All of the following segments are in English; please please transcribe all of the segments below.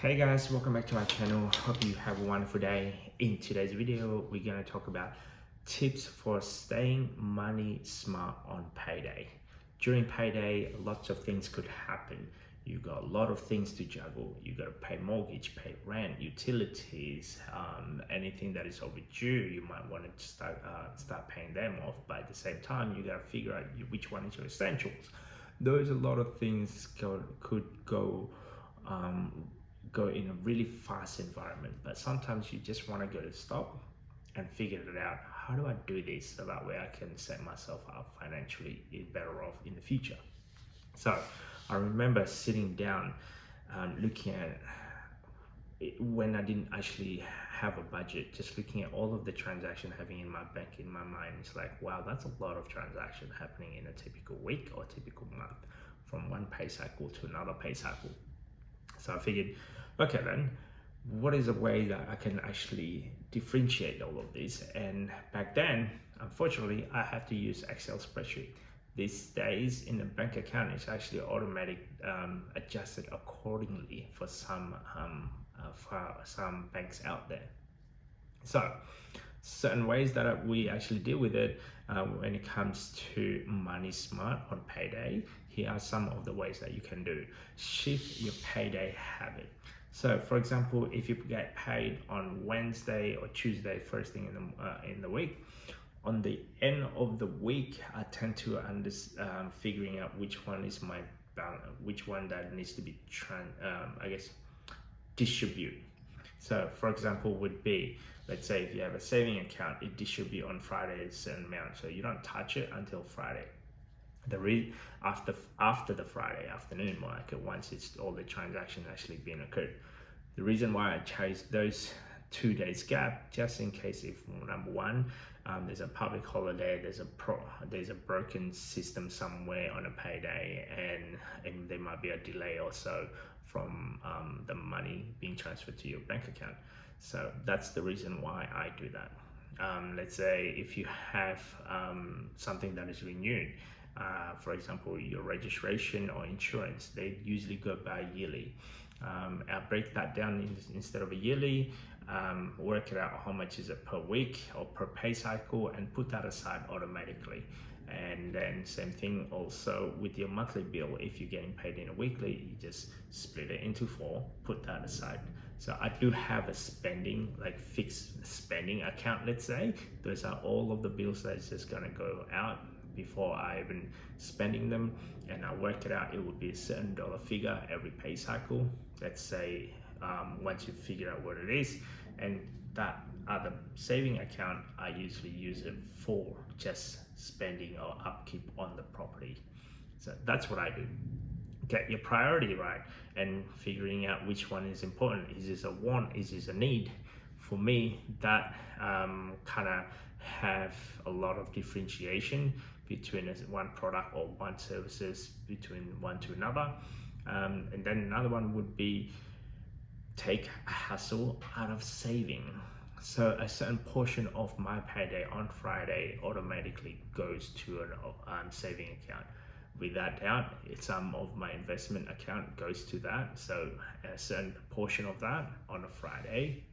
Hey guys, welcome back to our channel. Hope you have a wonderful day. In today's video, we're going to talk about tips for staying money smart on payday. During payday, lots of things could happen. You got a lot of things to juggle. You got to pay mortgage, pay rent, utilities, anything that is overdue. You might want to start paying them off. But at the same time, you got to figure out which one is your essentials. There's a lot of things could go in a really fast environment, but sometimes you just want to go to stop and figure it out. How do I do this so that way I can set myself up financially better off in the future? So I remember sitting down looking at it when I didn't actually have a budget, just looking at all of the transaction having in my bank in my mind. It's like, wow, that's a lot of transaction happening in a typical week or typical month, from one pay cycle to another pay cycle. So I figured, okay then, what is a way that I can actually differentiate all of this? And back then, unfortunately, I had to use Excel spreadsheet. These days in the bank account, it's actually automatic adjusted accordingly for some banks out there. So certain ways that we actually deal with it when it comes to money smart on payday. Here are some of the ways that you can do. Shift your payday habit. So for example, if you get paid on Wednesday or Tuesday, first thing in the week, on the end of the week, I tend to figuring out which one is my balance, which one that needs to be distribute. So for example, would be, let's say if you have a saving account, it distributes on Friday a certain amount, so you don't touch it until Friday. After the Friday afternoon market, once it's all the transactions actually been occurred. The reason why I chose those 2 days gap, just in case if number one, there's a public holiday, there's a broken system somewhere on a payday, and there might be a delay or so from the money being transferred to your bank account. So that's the reason why I do that. Let's say if you have something that is renewed, for example, your registration or insurance, they usually go by yearly. I'll break that down instead of a yearly, work it out how much is it per week or per pay cycle, and put that aside automatically. And then same thing also with your monthly bill. If you're getting paid in a weekly, you just split it into 4, put that aside. So I do have a spending, like fixed spending account, let's say. Those are all of the bills that's just gonna go out before I even spending them, and I work it out. It would be a certain dollar figure every pay cycle. Let's say once you figure out what it is, and that other saving account, I usually use it for just spending or upkeep on the property. So that's what I do. Get your priority right and figuring out which one is important. Is this a want? Is this a need? For me, that kind of have a lot of differentiation between one product or one services between one to another. And then another one would be take a hassle out of saving. So a certain portion of my payday on Friday automatically goes to a saving account. Without doubt, some of my investment account goes to that. So a certain portion of that on a Friday,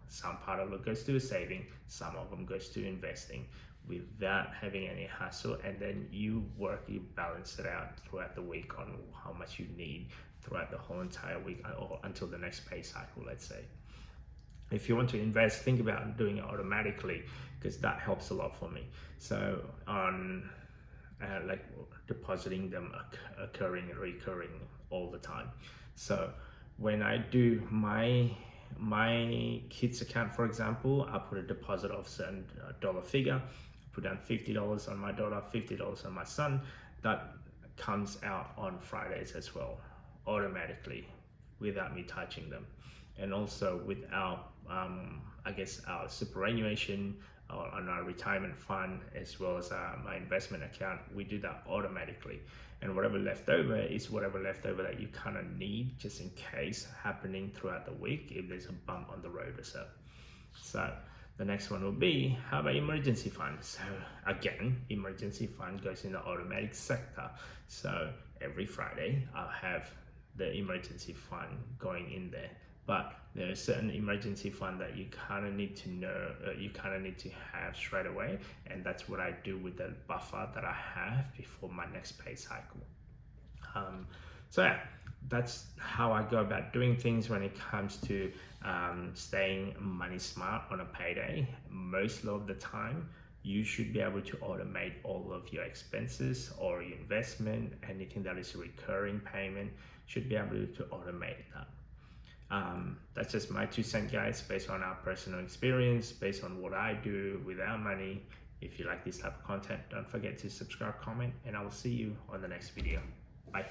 some part of it goes to a saving, some of them goes to investing, without having any hassle. And then you balance it out throughout the week on how much you need throughout the whole entire week or until the next pay cycle, let's say. If you want to invest, think about doing it automatically, because that helps a lot for me. So on like depositing them occurring and recurring all the time. So when I do my kids account, for example, I put a deposit of certain dollar figure, put down $50 on my daughter, $50 on my son. That comes out on Fridays as well, automatically, without me touching them. And also with our our superannuation on our retirement fund, as well as my investment account, we do that automatically. And whatever left over is whatever left over that you kind of need just in case happening throughout the week if there's a bump on the road or so. So the next one will be, how about emergency fund? So again, emergency fund goes in the automatic sector. So every Friday I'll have the emergency fund going in there. But there are certain emergency fund that you kind of need to know, you kind of need to have straight away, and that's what I do with the buffer that I have before my next pay cycle. So yeah, that's how I go about doing things when it comes to staying money smart on a payday. Most of the time, you should be able to automate all of your expenses or your investment, anything that is a recurring payment, should be able to automate that. That's just my 2 cents, guys, based on our personal experience, based on what I do with our money. If you like this type of content, don't forget to subscribe, comment, and I will see you on the next video. Bye.